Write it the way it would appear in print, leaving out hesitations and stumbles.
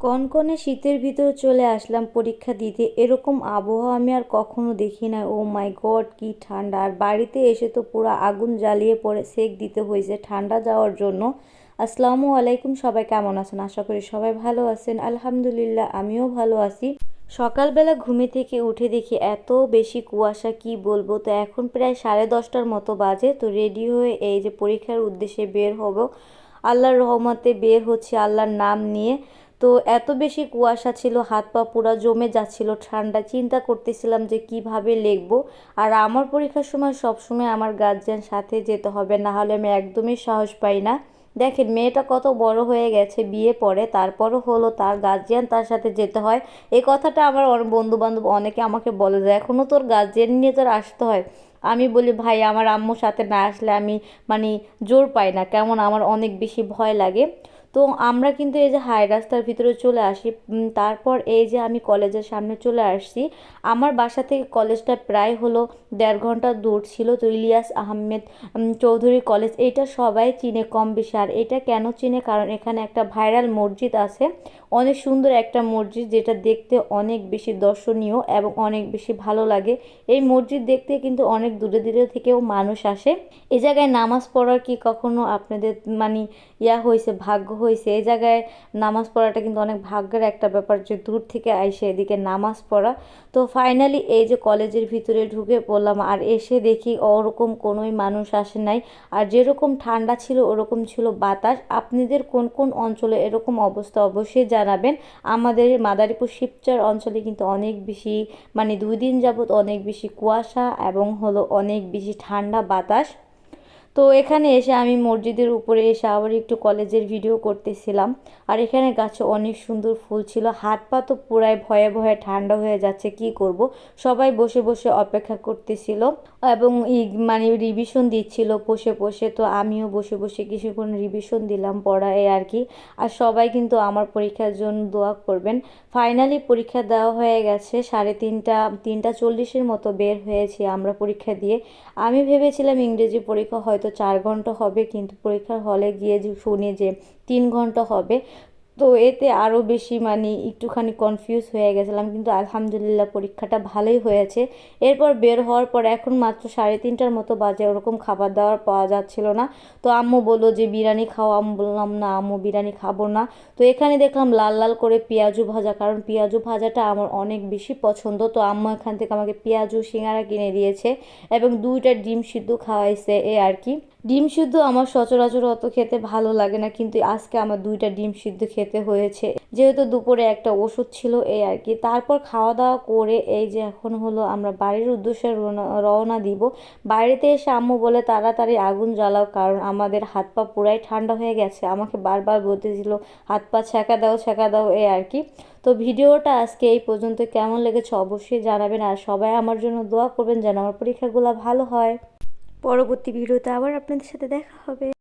কনকনে শীতের ভিতর চলে আসলাম পরীক্ষা দিতে। এরকম আবহাওয়া আমি আর কখনো দেখি না। ও মাই গড, কি ঠান্ডা! আর বাড়িতে এসে তো পুরো আগুন জ্বালিয়ে পড়ে সেক দিতে হয়েছে ঠান্ডা যাওয়ার জন্য। আসসালামু আলাইকুম, সবাই কেমন আছেন? আশা করি সবাই ভালো আছেন। আলহামদুলিল্লাহ, আমিও ভালো আছি। সকালবেলা ঘুমে থেকে উঠে দেখি এত বেশি কুয়াশা, কি বলবো। তো এখন প্রায় 10:30টার মতো বাজে। তো রেডি হয়ে এই যে পরীক্ষার উদ্দেশ্যে বের হব। আল্লাহর রহমতে বের হচ্ছে আল্লাহর নাম নিয়ে। তো এত বেশি কুয়াশা ছিল, হাত পা পুরা জমে যাচ্ছিল ঠান্ডা। চিন্তা করতেছিলাম যে কিভাবে লিখবো। আর আমার পরীক্ষার সময় সবসময় আমার গার্জিয়ান সাথে যেতে হবে, না হলে আমি একদমই সাহস পাই না। দেখেন মেয়েটা কত বড় হয়ে গেছে, বিয়ে পড়ে, তারপরও হলো তার গার্জিয়ান তার সাথে যেতে হয়। এই কথাটা আমার বন্ধু বান্ধব অনেকে আমাকে বলে যে এখনও তোর গার্জিয়ান নিয়ে তোর আসতে হয়। আমি বলি ভাই, আমার আম্মুর সাথে না আসলে আমি মানে জোর পাই না, কেমন আমার অনেক বেশি ভয় লাগে। তো আমরা কিন্তু এই যে হাই রাস্তার ভিতরে চলে আসি। তারপর এই যে আমি কলেজের সামনে চলে আসছি। আমার বাসা থেকে কলেজটা প্রায় হলো 1.5 ঘন্টা দূর ছিল। তো ইলিয়াস আহমেদ চৌধুরী কলেজ, এটা সবাই চিনে কম বেশি। আর এটা কেন চিনে, কারণ এখানে একটা ভাইরাল মসজিদ আছে, অনেক সুন্দর একটা মসজিদ, যেটা দেখতে অনেক বেশি দর্শনীয় এবং অনেক বেশি ভালো লাগে। এই মসজিদ দেখতে কিন্তু অনেক দূরে দূরে থেকেও মানুষ আসে। এই জায়গায় নামাজ পড়ার কি কখনো আপনাদের মানে হয়েছে, ভাগ্য হয়েছে? এই জায়গায় নামাজ পড়াটা কিন্তু অনেক ভাগ্যের একটা ব্যাপার, যে দূর থেকে আইসে এদিকে নামাজ পড়া। তো ফাইনালি এই যে কলেজের ভিতরে ঢুকে পড়লাম, আর এসে দেখি ওরকম কোনোই মানুষ আসে নাই। আর যেরকম ঠান্ডা ছিল ওরকম ছিল বাতাস। আপনাদের কোন কোন অঞ্চলে এরকম অবস্থা অবশ্যই জানাবেন। আমাদের মাদারীপুর শিবচর অঞ্চলে কিন্তু অনেক বেশি, মানে 2 দিন যাবত অনেক বেশি কুয়াশা এবং হলো অনেক বেশি ঠান্ডা বাতাস। তো এখানে এসে আমি মসজিদের উপরে এসে আবার একটু কলেজের ভিডিও করতেছিলাম। আর এখানে গাছে অনেক সুন্দর ফুল ছিল। হাত পা তো পুরাই ভয়ে ভয়ে ঠান্ডা হয়ে যাচ্ছে, কি করব। সবাই বসে বসে অপেক্ষা করতেছিল এবং মানে রিভিশন দিচ্ছিল বসে বসে। তো আমিও বসে বসে কিছুক্ষণ রিভিশন দিলাম, পড়া এই আর কি। আর সবাই কিন্তু আমার পরীক্ষার জন্য দোয়া করবেন। ফাইনালি পরীক্ষা দেওয়া হয়ে গেছে। 3:30 মতো বের হয়েছি আমরা পরীক্ষা দিয়ে। আমি ভেবেছিলাম ইংরেজি পরীক্ষা হয়তো 4 ঘন্টা হবে, কিন্তু পরীক্ষার হলে গিয়ে যে শুনি যে 3 ঘন্টা হবে। তো এতে আরও বেশি মানে একটুখানি কনফিউজ হয়ে গেছিলাম, কিন্তু আলহামদুলিল্লাহ পরীক্ষাটা ভালোই হয়েছে। এরপর বের হওয়ার পর এখন মাত্র 3:30টার মতো বাজে, ওরকম খাবার দাবার পাওয়া যাচ্ছিল না। তো আম্মু বললো যে বিরিয়ানি খাও। আম্মু বললাম না আম্মু, বিরিয়ানি খাবো না। তো এখানে দেখলাম লাল লাল করে পেঁয়াজু ভাজা, কারণ পেঁয়াজু ভাজাটা আমার অনেক বেশি পছন্দ। তো আম্মু এখান থেকে আমাকে পেঁয়াজু সিঙ্গারা কিনে দিয়েছে এবং 2টা ডিম সিদ্ধ খাওয়াইছে এই আর কি। ডিম সিদ্ধ আমার সচরাচর অত খেতে ভালো লাগে না, কিন্তু আজকে আমার 2টা ডিম সিদ্ধ খেতে হয়েছে, যেহেতু দুপুরে একটা ওষুধ ছিল এই আর কি। তারপর খাওয়া দাওয়া করে এই যে এখন হলো আমরা বাড়ির উদ্দেশ্যে রওনা দিব। বাড়িতে এসে আম্মু বলে তাড়াতাড়ি আগুন জ্বালাও, কারণ আমাদের হাত পা পুরাই ঠান্ডা হয়ে গেছে। আমাকে বারবার বলতেছিল হাত পা ছ্যাঁকা দাও ছ্যাঁকা দাও এই আর কি। তো ভিডিওটা আজকে এই পর্যন্ত, কেমন লেগেছে অবশ্যই জানাবেন। আর সবাই আমার জন্য দোয়া করবেন যেন আমার পরীক্ষাগুলো ভালো হয়। পরবর্তী ভিডিওতে আবার আপনাদের সাথে দেখা হবে।